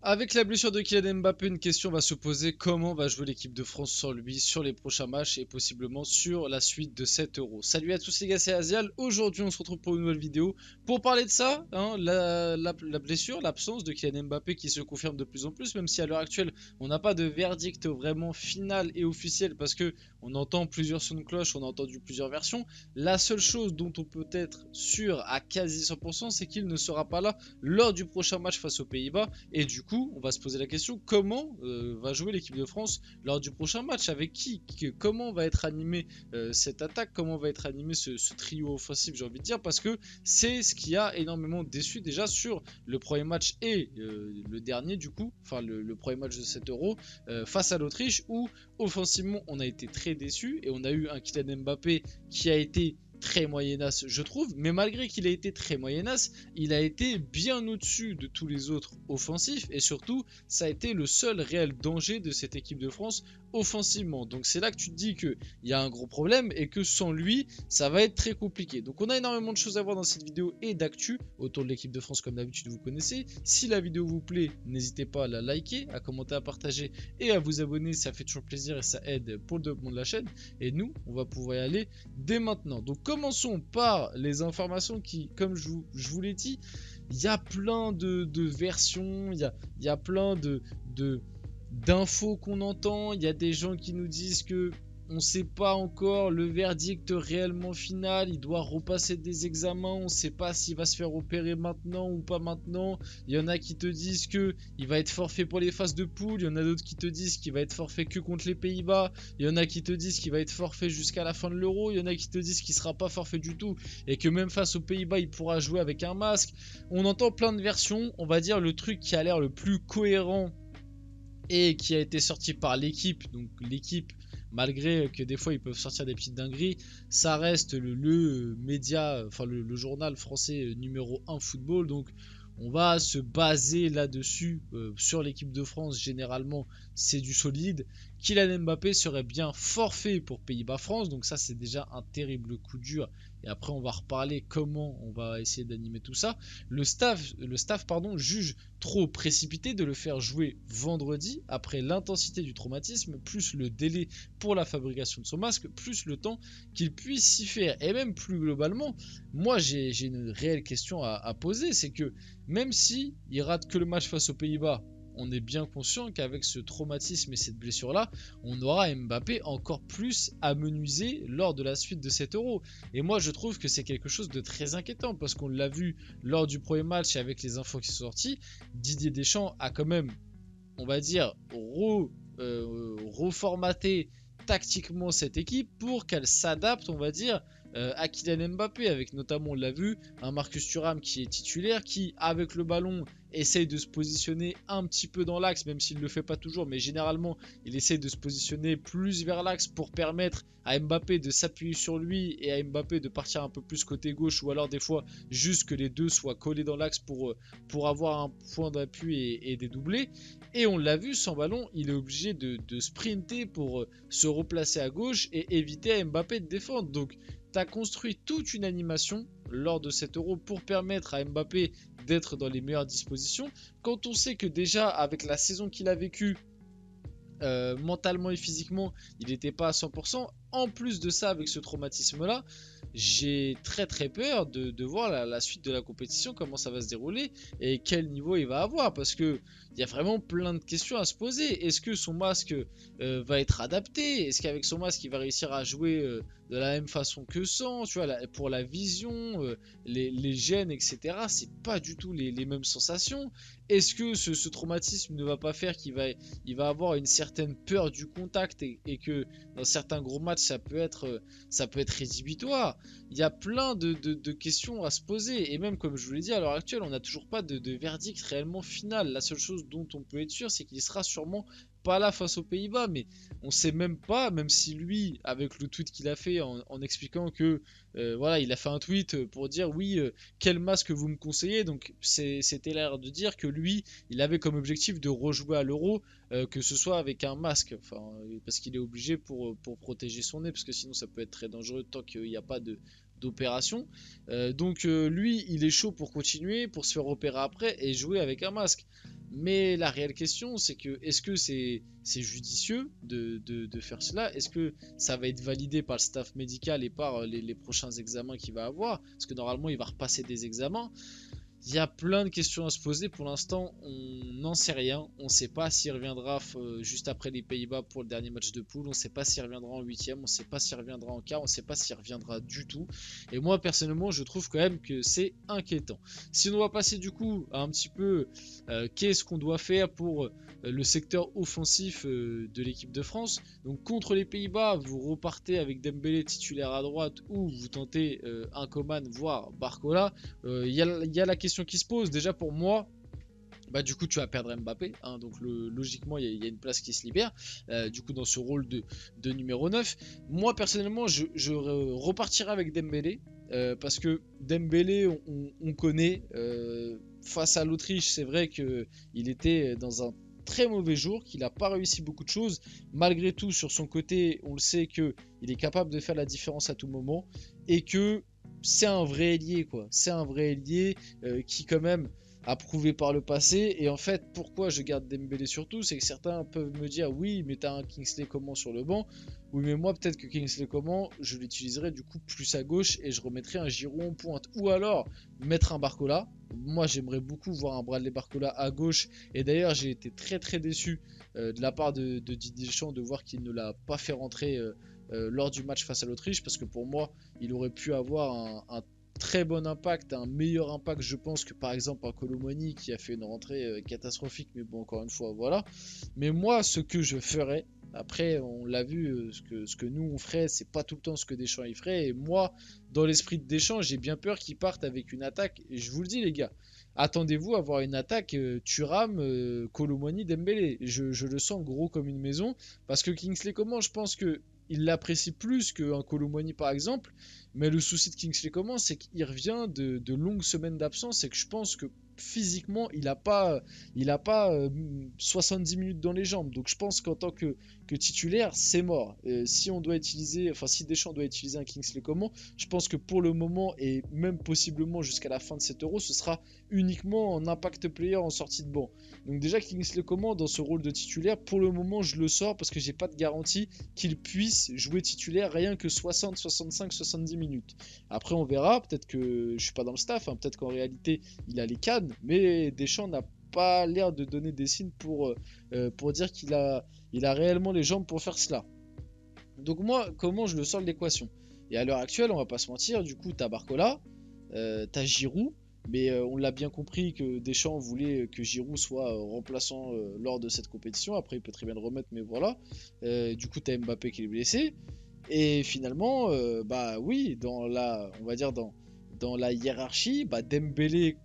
Avec la blessure de Kylian Mbappé, une question va se poser: comment va jouer l'équipe de France sans lui sur les prochains matchs et possiblement sur la suite de cet Euro. Salut à tous les gars, c'est Azial. Aujourd'hui on se retrouve pour une nouvelle vidéo pour parler de ça, hein, la blessure, l'absence de Kylian Mbappé qui se confirme de plus en plus, même si à l'heure actuelle on n'a pas de verdict vraiment final et officiel parce que on entend plusieurs sons de cloche, on a entendu plusieurs versions. La seule chose dont on peut être sûr à quasi 100%, c'est qu'il ne sera pas là lors du prochain match face aux Pays-Bas. Et du coup, on va se poser la question: comment va jouer l'équipe de France lors du prochain match? Avec qui? Comment va être animée cette attaque? Comment va être animé ce trio offensif, j'ai envie de dire? Parce que c'est ce qui a énormément déçu déjà sur le premier match et le dernier, du coup, enfin le premier match de cet Euro face à l'Autriche, où offensivement on a été très déçu et on a eu un Kylian Mbappé qui a été très moyenasse, je trouve, mais malgré qu'il a été très moyenasse, il a été bien au-dessus de tous les autres offensifs et surtout, ça a été le seul réel danger de cette équipe de France offensivement. Donc c'est là que tu te dis qu'il y a un gros problème et que sans lui, ça va être très compliqué. Donc on a énormément de choses à voir dans cette vidéo et d'actu autour de l'équipe de France, comme d'habitude vous connaissez. Si la vidéo vous plaît, n'hésitez pas à la liker, à commenter, à partager et à vous abonner, ça fait toujours plaisir et ça aide pour le développement de la chaîne. Et nous, on va pouvoir y aller dès maintenant. Donc commençons par les informations qui, comme je vous l'ai dit, il y a plein de versions, il y a plein d'infos qu'on entend. Il y a des gens qui nous disent que on ne sait pas encore le verdict réellement final, il doit repasser des examens, on ne sait pas s'il va se faire opérer maintenant ou pas maintenant. Il y en a qui te disent que il va être forfait pour les phases de poule, il y en a d'autres qui te disent qu'il va être forfait que contre les Pays-Bas, il y en a qui te disent qu'il va être forfait jusqu'à la fin de l'Euro, il y en a qui te disent qu'il sera pas forfait du tout et que même face aux Pays-Bas il pourra jouer avec un masque. On entend plein de versions, on va dire le truc qui a l'air le plus cohérent et qui a été sorti par l'équipe, donc l'équipe, malgré que des fois ils peuvent sortir des petites dingueries, ça reste le média, enfin le journal français numéro 1 football, donc on va se baser là-dessus. Sur l'équipe de France, généralement c'est du solide. Kylian Mbappé serait bien forfait pour Pays-Bas-France, donc ça c'est déjà un terrible coup dur, et après on va reparler comment on va essayer d'animer tout ça. Le staff juge trop précipité de le faire jouer vendredi après l'intensité du traumatisme, plus le délai pour la fabrication de son masque, plus le temps qu'il puisse s'y faire. Et même plus globalement, moi j'ai une réelle question à poser, c'est que même si il rate que le match face aux Pays-Bas, on est bien conscient qu'avec ce traumatisme et cette blessure-là, on aura Mbappé encore plus amenuisé lors de la suite de cet Euro. Et moi, je trouve que c'est quelque chose de très inquiétant parce qu'on l'a vu lors du premier match avec les infos qui sont sorties. Didier Deschamps a quand même, on va dire, reformaté tactiquement cette équipe pour qu'elle s'adapte, on va dire, à Kylian Mbappé, avec notamment, on l'a vu, un Marcus Thuram qui est titulaire, qui avec le ballon essaye de se positionner un petit peu dans l'axe, même s'il ne le fait pas toujours, mais généralement il essaye de se positionner plus vers l'axe pour permettre à Mbappé de s'appuyer sur lui et à Mbappé de partir un peu plus côté gauche, ou alors des fois juste que les deux soient collés dans l'axe pour avoir un point d'appui et des doublés. Et on l'a vu, sans ballon, il est obligé de sprinter pour se replacer à gauche et éviter à Mbappé de défendre. Donc tu as construit toute une animation lors de cet Euro pour permettre à Mbappé d'être dans les meilleures dispositions. Quand on sait que déjà avec la saison qu'il a vécue, mentalement et physiquement, il n'était pas à 100%. En plus de ça, avec ce traumatisme-là, j'ai très peur de voir la suite de la compétition, comment ça va se dérouler et quel niveau il va avoir, parce que il y a vraiment plein de questions à se poser. Est-ce que son masque va être adapté? Est-ce qu'avec son masque il va réussir à jouer de la même façon que sans, tu vois, pour la vision, les gènes, etc. C'est pas du tout les mêmes sensations. Est-ce que ce traumatisme ne va pas faire qu'il va avoir une certaine peur du contact et que dans certains gros matchs ça peut être rédhibitoire? Il y a plein de questions à se poser, et même comme je vous l'ai dit, à l'heure actuelle on n'a toujours pas de verdict réellement final. La seule chose dont on peut être sûr, c'est qu'il sera sûrement pas là face aux Pays-Bas, mais on sait même pas, même si lui, avec le tweet qu'il a fait en expliquant que voilà, il a fait un tweet pour dire oui, quel masque vous me conseillez, donc c'était l'air de dire que lui, il avait comme objectif de rejouer à l'Euro, que ce soit avec un masque, enfin, parce qu'il est obligé pour protéger son nez, parce que sinon ça peut être très dangereux tant qu'il n'y a pas de d'opération. Donc lui, il est chaud pour continuer, pour se faire opérer après et jouer avec un masque. Mais la réelle question, c'est que est-ce que c'est judicieux de faire cela? Est-ce que ça va être validé par le staff médical et par les prochains examens qu'il va avoir? Parce que normalement, il va repasser des examens. Il y a plein de questions à se poser. Pour l'instant, on n'en sait rien. On ne sait pas s'il reviendra juste après les Pays-Bas pour le dernier match de poule. On ne sait pas s'il reviendra en huitième. On ne sait pas s'il reviendra en quart. On ne sait pas s'il reviendra du tout. Et moi, personnellement, je trouve quand même que c'est inquiétant. Si on va passer du coup à un petit peu qu'est-ce qu'on doit faire pour le secteur offensif de l'équipe de France. Donc contre les Pays-Bas, vous repartez avec Dembélé titulaire à droite ou vous tentez un Coman voire Barcola. Il y a la question qui se pose. Déjà pour moi, bah du coup tu vas perdre Mbappé, hein, donc logiquement il y a une place qui se libère du coup dans ce rôle de numéro 9. Moi personnellement je repartirai avec Dembélé parce que Dembélé on connaît face à l'Autriche, c'est vrai qu'il était dans un très mauvais jour, qu'il n'a pas réussi beaucoup de choses. Malgré tout, sur son côté, on le sait qu'il est capable de faire la différence à tout moment et que c'est un vrai ailier, quoi. C'est un vrai ailier qui, quand même, a prouvé par le passé. Et en fait, pourquoi je garde Dembélé surtout, c'est que certains peuvent me dire oui, mais t'as un Kingsley Coman sur le banc. Oui, mais moi, peut-être que Kingsley Coman, je l'utiliserai du coup plus à gauche et je remettrai un Giroud en pointe. Ou alors mettre un Barcola. Moi, j'aimerais beaucoup voir un Bradley Barcola à gauche. Et d'ailleurs, j'ai été très très déçu de la part de Didier Deschamps de voir qu'il ne l'a pas fait rentrer lors du match face à l'Autriche. Parce que pour moi, il aurait pu avoir un très bon impact, un meilleur impact je pense que par exemple un Kolo Muani qui a fait une rentrée catastrophique, mais bon encore une fois voilà. Mais moi ce que je ferais, après on l'a vu, ce que nous on ferait c'est pas tout le temps ce que Deschamps il ferait, et moi dans l'esprit de Deschamps j'ai bien peur qu'il parte avec une attaque, et je vous le dis les gars, attendez-vous à avoir une attaque Thuram, Kolo Muani, Dembélé, je le sens gros comme une maison, parce que Kingsley Coman je pense que il l'apprécie plus qu'un Kolo Muani par exemple. Mais le souci de Kingsley Coman, c'est qu'il revient de longues semaines d'absence et que je pense que physiquement, il a pas 70 minutes dans les jambes. Donc je pense qu'en tant que titulaire, c'est mort. Si on doit utiliser, enfin si Deschamps doit utiliser un Kingsley Coman, je pense que pour le moment et même possiblement jusqu'à la fin de cet Euro, ce sera uniquement en impact player en sortie de banc. Donc déjà Kingsley Coman dans ce rôle de titulaire, pour le moment je le sors parce que j'ai pas de garantie qu'il puisse jouer titulaire rien que 60, 65, 70 minutes. Après on verra, peut-être que je suis pas dans le staff, hein, peut-être qu'en réalité il a les cannes, mais Deschamps n'a pas l'air de donner des signes pour dire qu'il a réellement les jambes pour faire cela. Donc moi, comment je le sors de l'équation? Et à l'heure actuelle, on va pas se mentir, du coup t'as Barcola, t'as Giroud, mais on l'a bien compris que Deschamps voulait que Giroud soit remplaçant lors de cette compétition. Après il peut très bien le remettre, mais voilà. Du coup t'as Mbappé qui est blessé. Et finalement, bah oui, on va dire dans la hiérarchie, bah Dembélé,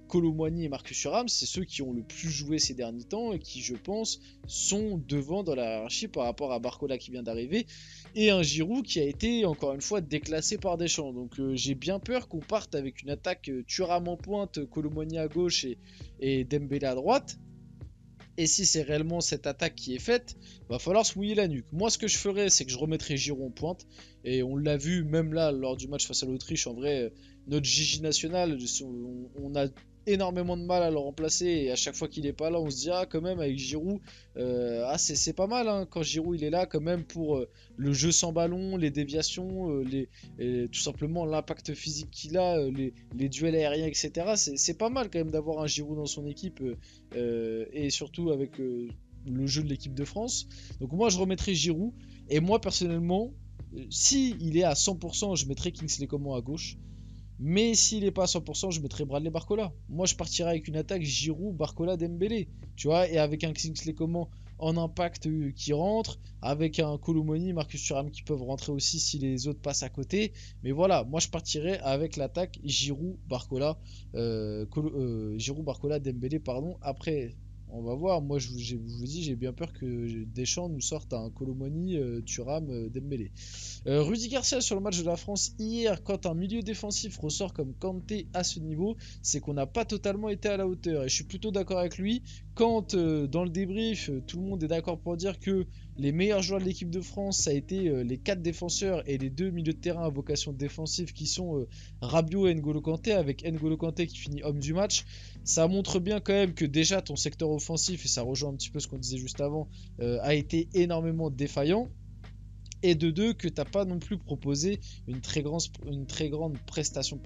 Kolo Muani et Marcus Thuram, c'est ceux qui ont le plus joué ces derniers temps et qui, je pense, sont devant dans la hiérarchie par rapport à Barcola qui vient d'arriver et un Giroud qui a été, encore une fois, déclassé par Deschamps. Donc j'ai bien peur qu'on parte avec une attaque Thuram en pointe, Kolo Muani à gauche et Dembélé à droite. Et si c'est réellement cette attaque qui est faite, va falloir se mouiller la nuque. Moi, ce que je ferais, c'est que je remettrais Giroud en pointe. Et on l'a vu, même là, lors du match face à l'Autriche, en vrai, notre Gigi national, on a énormément de mal à le remplacer. Et à chaque fois qu'il est pas là, on se dit, ah, quand même, avec Giroud, c'est pas mal, hein, quand Giroud il est là, quand même, pour le jeu sans ballon, les déviations, tout simplement l'impact physique qu'il a, les duels aériens, etc. C'est pas mal, quand même, d'avoir un Giroud dans son équipe. Et surtout avec le jeu de l'équipe de France. Donc moi je remettrai Giroud, et moi personnellement si il est à 100% je mettrai Kingsley Coman à gauche, mais s'il est pas à 100% je mettrai Bradley Barcola. Moi je partirai avec une attaque Giroud, Barcola, Dembélé, tu vois, et avec un Kingsley Coman en impact qui rentre, avec un Kolo Muani, Marcus Thuram qui peuvent rentrer aussi si les autres passent à côté. Mais voilà, moi je partirais avec l'attaque Giroud, Barcola, Giroud, Barcola, Dembélé, pardon. Après On va voir. Moi, je vous dis, j'ai bien peur que Deschamps nous sorte un Kolo Muani, Thuram, Dembélé. Rudy Garcia sur le match de la France hier, quand un milieu défensif ressort comme Kanté à ce niveau, c'est qu'on n'a pas totalement été à la hauteur. Et je suis plutôt d'accord avec lui. Quand dans le débrief, tout le monde est d'accord pour dire que les meilleurs joueurs de l'équipe de France, ça a été les 4 défenseurs et les 2 milieux de terrain à vocation défensive qui sont Rabiot et N'Golo Kanté, avec N'Golo Kanté qui finit homme du match. Ça montre bien quand même que déjà ton secteur offensif, et ça rejoint un petit peu ce qu'on disait juste avant, a été énormément défaillant. Et de deux, que t'as pas non plus proposé une très grande prestation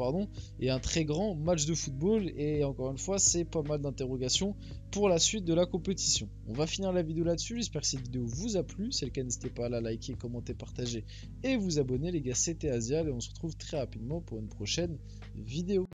et un très grand match de football. Et encore une fois, c'est pas mal d'interrogations pour la suite de la compétition. On va finir la vidéo là-dessus. J'espère que cette vidéo vous a plu. Si c'est le cas, n'hésitez pas à la liker, commenter, partager et vous abonner les gars. C'était Asial et on se retrouve très rapidement pour une prochaine vidéo.